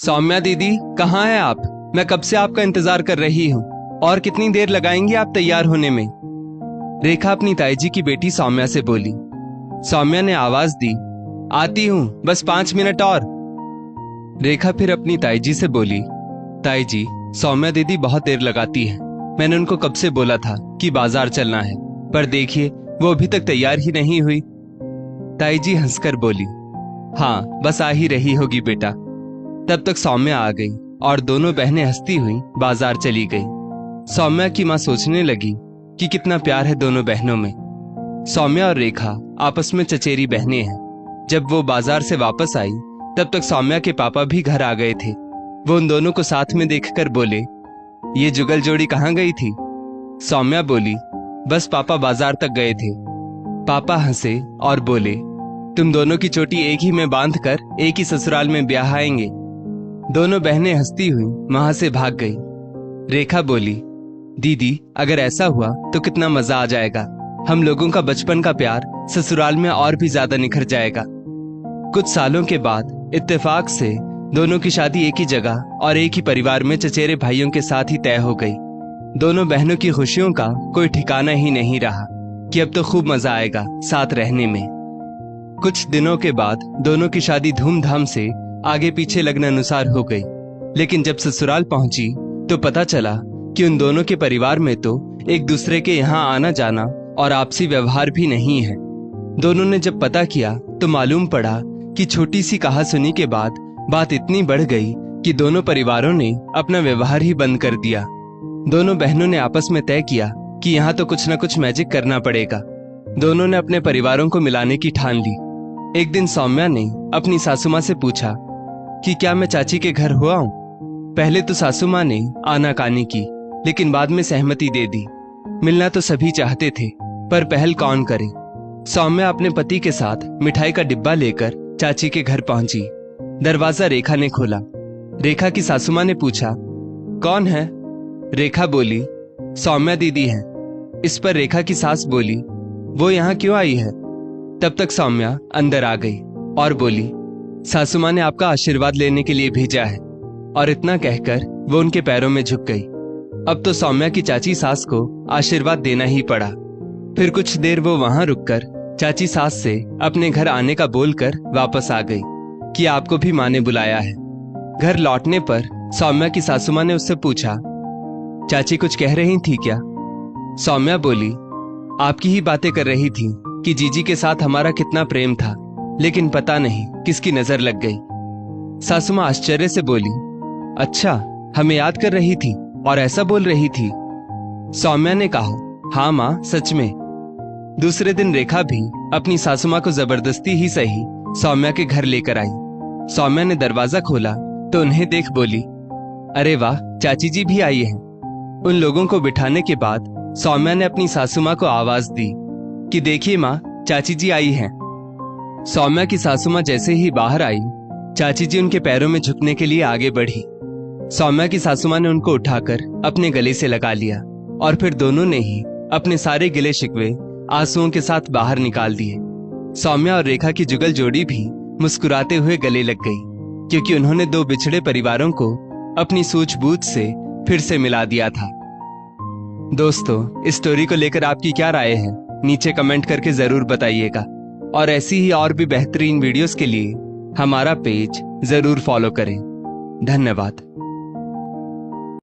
सौम्या दीदी, कहाँ हैं आप? मैं कब से आपका इंतजार कर रही हूँ। और कितनी देर लगाएंगी आप तैयार होने में? रेखा अपनी ताई जी की बेटी सौम्या से बोली। सौम्या ने आवाज दी, आती हूँ, बस 5 मिनट और। रेखा फिर अपनी ताई जी से बोली, ताई जी, सौम्या दीदी बहुत देर लगाती है। मैंने उनको कब से बोला था कि बाजार चलना है, पर देखिए वो अभी तक तैयार ही नहीं हुई। ताई जी हंसकर बोली, हाँ, बस आ ही रही होगी बेटा। तब तक सौम्या आ गई और दोनों बहनें हंसती हुई बाजार चली गई। सौम्या की माँ सोचने लगी कि कितना प्यार है दोनों बहनों में। सौम्या और रेखा आपस में चचेरी बहनें हैं। जब वो बाजार से वापस आई तब तक सौम्या के पापा भी घर आ गए थे। वो उन दोनों को साथ में देखकर बोले, ये जुगल जोड़ी कहाँ गई थी? सौम्या बोली, बस पापा बाजार तक गए थे। पापा हंसे और बोले, तुम दोनों की चोटी एक ही में बांधकर एक ही ससुराल में ब्याह आएंगे। दोनों बहनें हंसती हुई वहां से भाग गई। रेखा बोली, दीदी, अगर ऐसा हुआ तो कितना मजा आ जाएगा। हम लोगों का बचपन का प्यार ससुराल में और भी ज्यादा निखर जाएगा। कुछ सालों के बाद इत्तेफाक से दोनों की शादी एक ही जगह और एक ही परिवार में चचेरे भाइयों के साथ ही तय हो गई। दोनों बहनों की खुशियों का कोई ठिकाना ही नहीं रहा कि अब तो खूब मजा आएगा साथ रहने में। कुछ दिनों के बाद दोनों की शादी धूमधाम से आगे पीछे लगन अनुसार हो गई। लेकिन जब ससुराल पहुंची तो पता चला कि उन दोनों के परिवार में तो एक दूसरे के यहाँ आना जाना और आपसी व्यवहार भी नहीं है। दोनों ने जब पता किया तो मालूम पड़ा कि छोटी सी कहासुनी के बाद बात इतनी बढ़ गई कि दोनों परिवारों ने अपना व्यवहार ही बंद कर दिया। दोनों बहनों ने आपस में तय किया कि यहाँ तो कुछ न कुछ मैजिक करना पड़ेगा। दोनों ने अपने परिवारों को मिलाने की ठान ली। एक दिन सौम्या ने अपनी सासू माँ से पूछा कि क्या मैं चाची के घर हो आऊं? पहले तो सासू माँ ने आनाकानी की, लेकिन बाद में सहमति दे दी। मिलना तो सभी चाहते थे, पर पहल कौन करे? सौम्या अपने पति के साथ मिठाई का डिब्बा लेकर चाची के घर पहुंची। दरवाजा रेखा ने खोला। रेखा की सासू माँ ने पूछा, कौन है? रेखा बोली, सौम्या दीदी है। इस पर रेखा की सास बोली, वो यहाँ क्यों आई है? तब तक सौम्या अंदर आ गई और बोली, सासू माँ ने आपका आशीर्वाद लेने के लिए भेजा है। और इतना कहकर वो उनके पैरों में झुक गई। अब तो सौम्या की चाची सास को आशीर्वाद देना ही पड़ा। फिर कुछ देर वो वहां रुककर चाची सास से अपने घर आने का बोलकर वापस आ गई कि आपको भी माँ ने बुलाया है। घर लौटने पर सौम्या की सासू माँ ने उससे पूछा, चाची कुछ कह रही थी क्या? सौम्या बोली, आपकी ही बातें कर रही थी कि जीजी के साथ हमारा कितना प्रेम था, लेकिन पता नहीं किसकी नजर लग गई। सासू माँ आश्चर्य से बोली, अच्छा, हमें याद कर रही थी और ऐसा बोल रही थी? सौम्या ने कहा, हाँ माँ, सच में। दूसरे दिन रेखा भी अपनी सासू माँ को जबरदस्ती ही सही सौम्या के घर लेकर आई। सौम्या ने दरवाजा खोला तो उन्हें देख बोली, अरे वाह, चाची जी भी आई हैं। उन लोगों को बिठाने के बाद सौम्या ने अपनी सासू माँ को आवाज दी कि देखिए माँ, चाची जी आई हैं। सौम्या की सासू माँ जैसे ही बाहर आई, चाची जी उनके पैरों में झुकने के लिए आगे बढ़ी। सौम्या की सासू माँ ने उनको उठाकर अपने गले से लगा लिया और फिर दोनों ने ही अपने सारे गिले शिकवे आंसुओं के साथ बाहर निकाल दिए। सौम्या और रेखा की जुगल जोड़ी भी मुस्कुराते हुए गले लग गई, क्योंकि उन्होंने दो बिछड़े परिवारों को अपनी सूझबूझ से फिर से मिला दिया था। दोस्तों, इस स्टोरी को लेकर आपकी क्या राय है? नीचे कमेंट करके जरूर बताइएगा। और ऐसी ही और भी बेहतरीन वीडियोस के लिए हमारा पेज जरूर फॉलो करें। धन्यवाद।